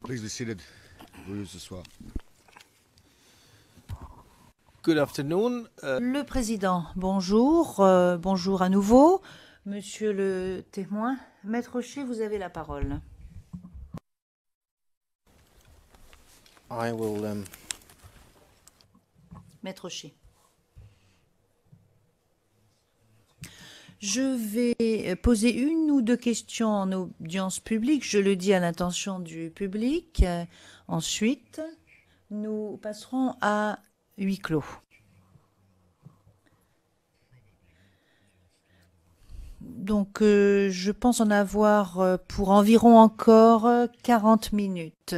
Please be seated. We'll use this one. Good afternoon. Le président, bonjour. Bonjour à nouveau. Monsieur le témoin, Maître Rocher, vous avez la parole. I will Maître Rocher. Je vais poser une ou deux questions en audience publique. Je le dis à l'intention du public. Ensuite, nous passerons à huis clos. Donc, je pense en avoir pour environ encore 40 minutes.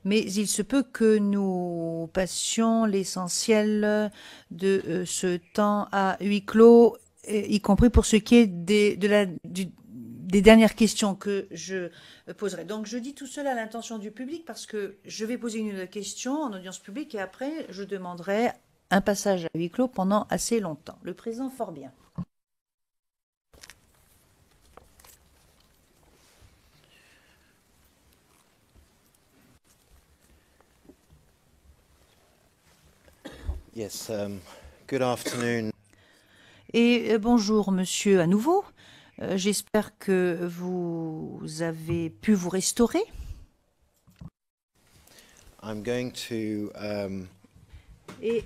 Mais il se peut que nous passions l'essentiel de ce temps à huis clos, y compris pour ce qui est des dernières questions que je poserai. Donc, je dis tout cela à l'intention du public parce que je vais poser une question en audience publique et après, je demanderai un passage à huis clos pendant assez longtemps. Le président, fort bien. Yes, good afternoon. Et bonjour, monsieur, à nouveau. J'espère que vous avez pu vous restaurer. I'm going to Et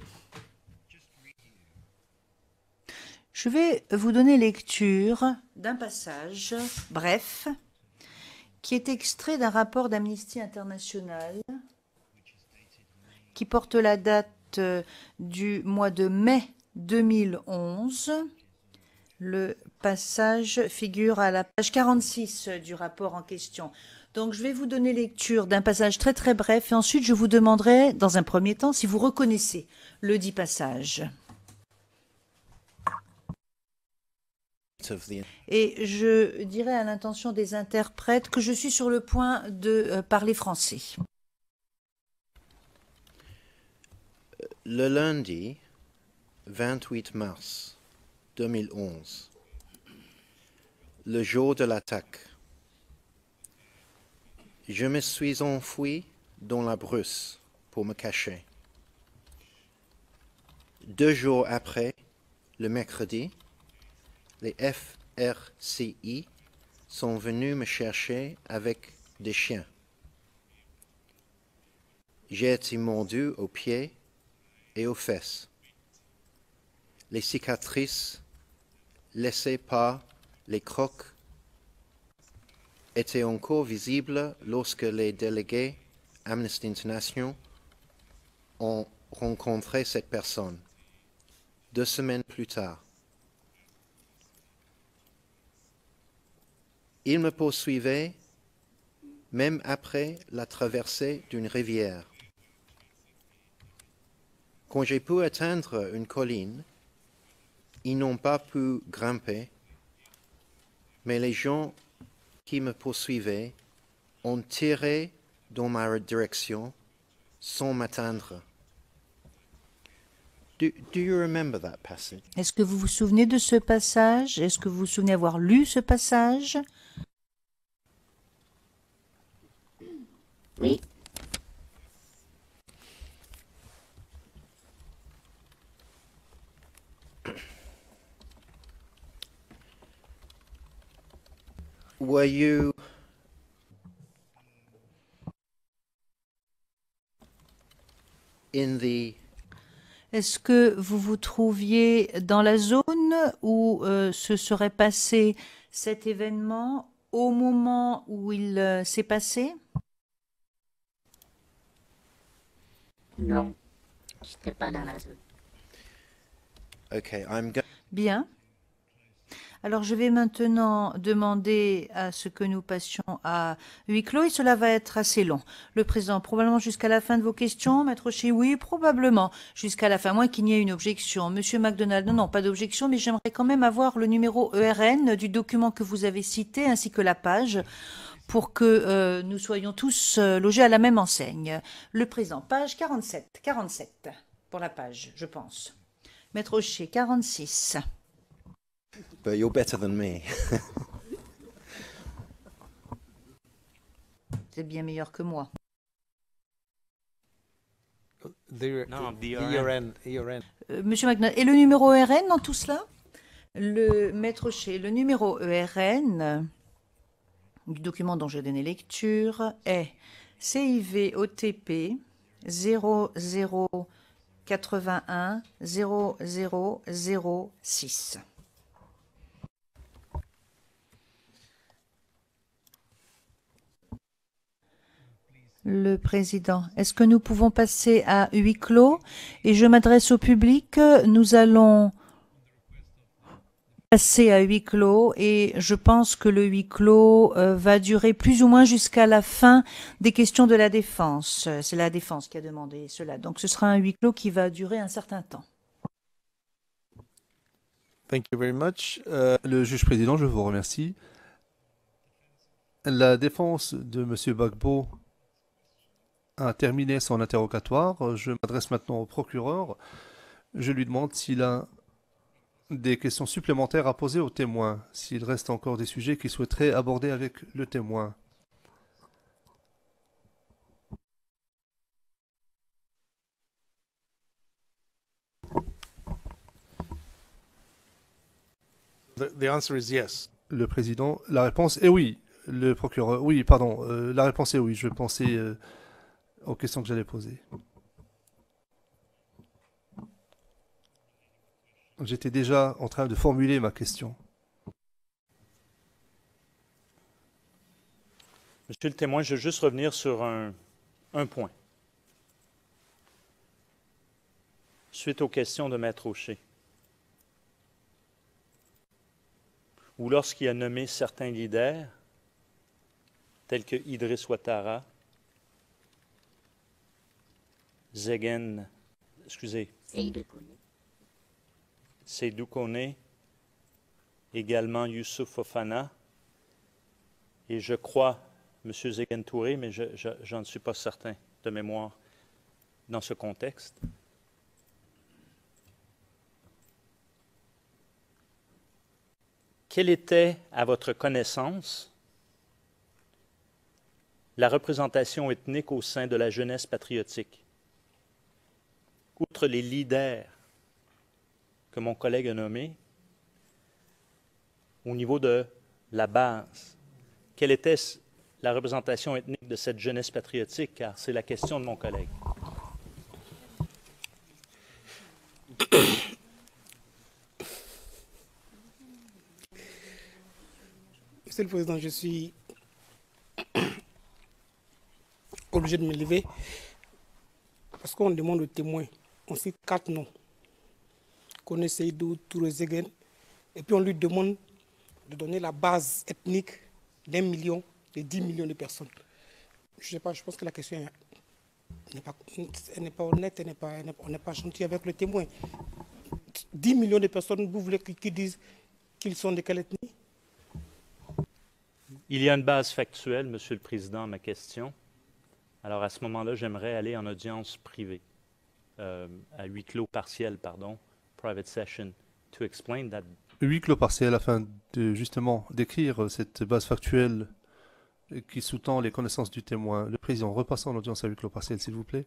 je vais vous donner lecture d'un passage bref qui est extrait d'un rapport d'Amnesty International qui porte la date du mois de mai 2011. Le passage figure à la page 46 du rapport en question. Donc, je vais vous donner lecture d'un passage très très bref et ensuite je vous demanderai, dans un premier temps, si vous reconnaissez le dit passage. Et je dirai à l'intention des interprètes que je suis sur le point de parler français. Le lundi 28 mars 2011, le jour de l'attaque, je me suis enfui dans la brousse pour me cacher. 2 jours après, le mercredi, les FRCI sont venus me chercher avec des chiens. J'ai été mordu aux pieds et aux fesses. Les cicatrices laissées par les crocs étaient encore visibles lorsque les délégués Amnesty International ont rencontré cette personne 2 semaines plus tard. Il me poursuivait même après la traversée d'une rivière. Quand j'ai pu atteindre une colline, ils n'ont pas pu grimper, mais les gens qui me poursuivaient ont tiré dans ma direction sans m'atteindre. Do you remember that passage? Est-ce que vous vous souvenez de ce passage? Est-ce que vous vous souvenez avoir lu ce passage? Oui. Were you in the Est-ce que vous vous trouviez dans la zone où se serait passé cet événement au moment où il s'est passé? Non. J'étais pas dans la zone. Okay, Bien. Alors, je vais maintenant demander à ce que nous passions à huis clos et cela va être assez long. Le président, probablement jusqu'à la fin de vos questions. Maître Rocher, oui, probablement jusqu'à la fin, moins qu'il n'y ait une objection. Monsieur MacDonald, non, pas d'objection, mais j'aimerais quand même avoir le numéro ERN du document que vous avez cité ainsi que la page pour que nous soyons tous logés à la même enseigne. Le président, page 47 pour la page, je pense. Maître Rocher, 46. but you're better than me. C'est bien meilleur que moi. Monsieur McDonald, et le numéro ERN dans tout cela? Le maître Rocher, le numéro ERN du document dont j'ai donné lecture est CIV OTP 0081 0006. Le président, est-ce que nous pouvons passer à huis clos? Et je m'adresse au public. Nous allons passer à huis clos et je pense que le huis clos va durer plus ou moins jusqu'à la fin des questions de la défense. C'est la défense qui a demandé cela. Donc ce sera un huis clos qui va durer un certain temps. Thank you very much. Le juge président, je vous remercie. La défense de M. Gbagbo a terminé son interrogatoire. Je m'adresse maintenant au procureur. Je lui demande s'il a des questions supplémentaires à poser au témoin, s'il reste encore des sujets qu'il souhaiterait aborder avec le témoin. The answer is yes. Le président, la réponse est oui. Le procureur, oui, pardon, la réponse est oui. Je pensais aux questions que j'allais poser. J'étais déjà en train de formuler ma question. Monsieur le témoin, je veux juste revenir sur un point. Suite aux questions de Maître Rocher, ou lorsqu'il a nommé certains leaders, tels que Idriss Ouattara, Seydou Kone, également Youssouf Fofana, et je crois M. Zegen Touré, mais je ne suis pas certain de mémoire dans ce contexte. Quelle était, à votre connaissance, la représentation ethnique au sein de la jeunesse patriotique? Outre les leaders que mon collègue a nommés, au niveau de la base, quelle était la représentation ethnique de cette jeunesse patriotique, car c'est la question de mon collègue. Monsieur le Président, je suis obligé de me lever parce qu'on demande aux témoins, on cite 4 noms. Kone, Seydou, Touré, Zegen, et puis on lui demande de donner la base ethnique d'1 million, de 10 millions de personnes. Je ne sais pas, je pense que la question n'est pas honnête, on n'est pas gentil avec le témoin. 10 millions de personnes, vous voulez qu'ils disent qu'ils sont de quelle ethnie? Il y a une base factuelle, Monsieur le Président, à ma question. Alors, à ce moment-là, j'aimerais aller en audience privée, à huis clos partiel, pardon, private session, to explain that. Huis clos partiel afin de justement décrire cette base factuelle qui sous-tend les connaissances du témoin. Le président, repassons en audience à huis clos partiel, s'il vous plaît.